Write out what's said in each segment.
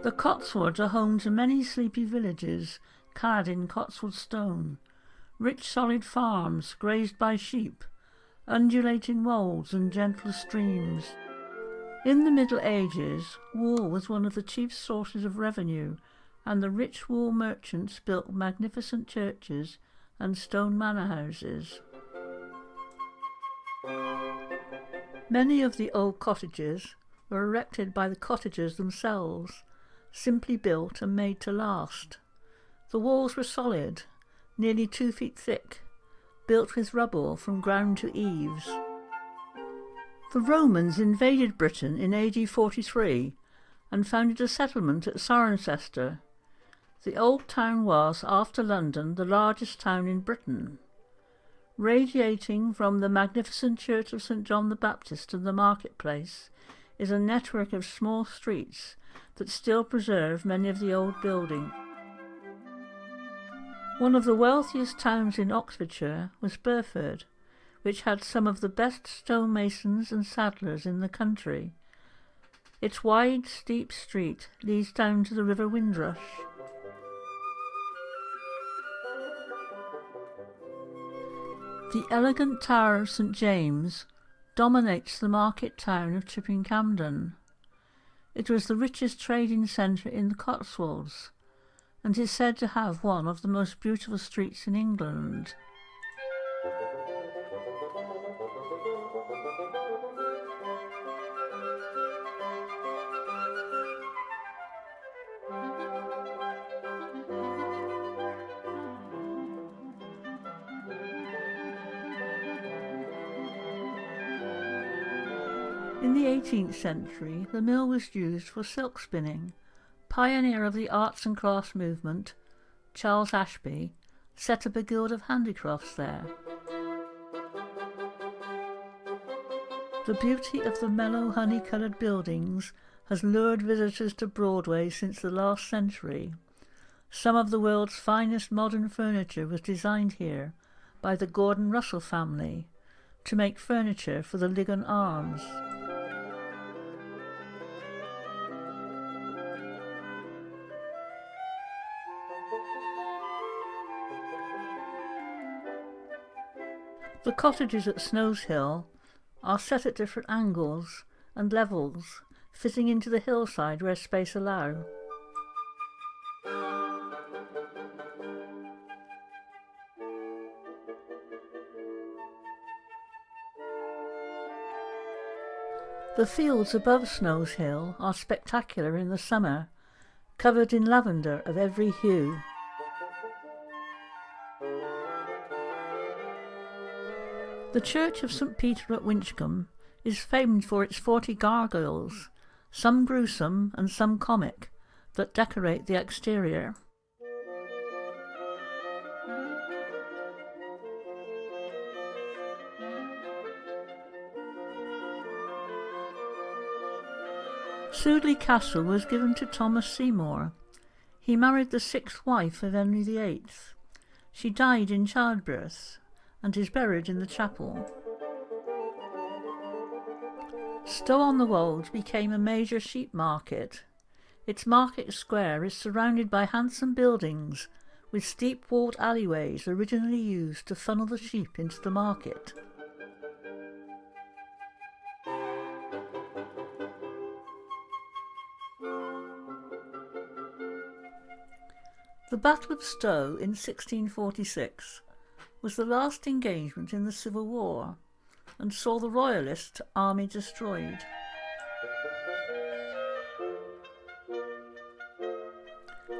The Cotswolds are home to many sleepy villages clad in Cotswold stone, rich solid farms grazed by sheep, undulating wolds and gentle streams. In the Middle Ages, wool was one of the chief sources of revenue, and the rich wool merchants built magnificent churches and stone manor houses. Many of the old cottages were erected by the cottagers themselves, simply built and made to last. The walls were solid, nearly 2 feet thick, built with rubble from ground to eaves. The Romans invaded Britain in AD 43 and founded a settlement at Cirencester. The old town was, after London, the largest town in Britain. Radiating from the magnificent church of St. John the Baptist and the marketplace is a network of small streets that still preserve many of the old buildings. One of the wealthiest towns in Oxfordshire was Burford, which had some of the best stonemasons and saddlers in the country. Its wide, steep street leads down to the River Windrush. The elegant Tower of St. James dominates the market town of Chipping Campden. It was the richest trading centre in the Cotswolds, and is said to have one of the most beautiful streets in England. In the 18th century, the mill was used for silk spinning. Pioneer of the arts and crafts movement, Charles Ashby, set up a guild of handicrafts there. The beauty of the mellow honey-coloured buildings has lured visitors to Broadway since the last century. Some of the world's finest modern furniture was designed here by the Gordon Russell family to make furniture for the Lincoln Arms. The cottages at Snows Hill are set at different angles and levels, fitting into the hillside where space allows. The fields above Snows Hill are spectacular in the summer, covered in lavender of every hue. The church of St. Peter at Winchcombe is famed for its 40 gargoyles, some gruesome and some comic, that decorate the exterior. Sudeley Castle was given to Thomas Seymour. He married the 6th wife of Henry VIII. She died in childbirth and is buried in the chapel. Stow-on-the-Wold became a major sheep market. Its market square is surrounded by handsome buildings with steep-walled alleyways originally used to funnel the sheep into the market. The Battle of Stow in 1646 was the last engagement in the Civil War and saw the Royalist army destroyed.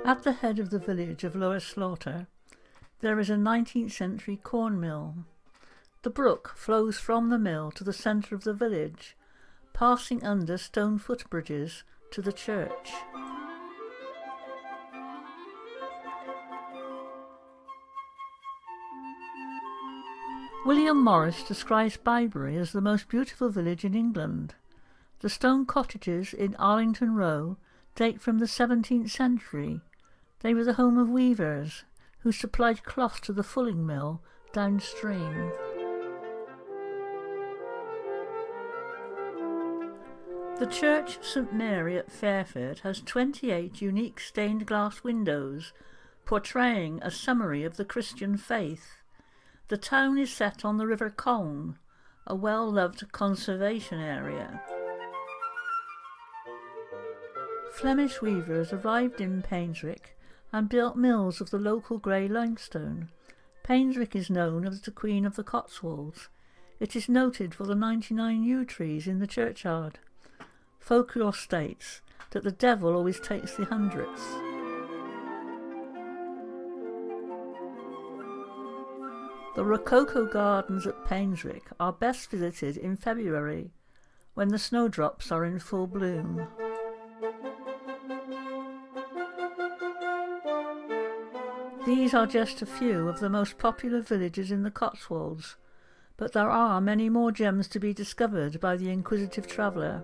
At the head of the village of Lower Slaughter there is a 19th century corn mill. The brook flows from the mill to the centre of the village, passing under stone footbridges to the church. William Morris describes Bybury as the most beautiful village in England. The stone cottages in Arlington Row date from the 17th century. They were the home of weavers, who supplied cloth to the fulling mill downstream. The church St Mary at Fairford has 28 unique stained glass windows portraying a summary of the Christian faith. The town is set on the River Colne, a well-loved conservation area. Flemish weavers arrived in Painswick and built mills of the local grey limestone. Painswick is known as the Queen of the Cotswolds. It is noted for the 99 yew trees in the churchyard. Folklore states that the devil always takes the hundreds. The Rococo Gardens at Painswick are best visited in February, when the snowdrops are in full bloom. These are just a few of the most popular villages in the Cotswolds, but there are many more gems to be discovered by the inquisitive traveller.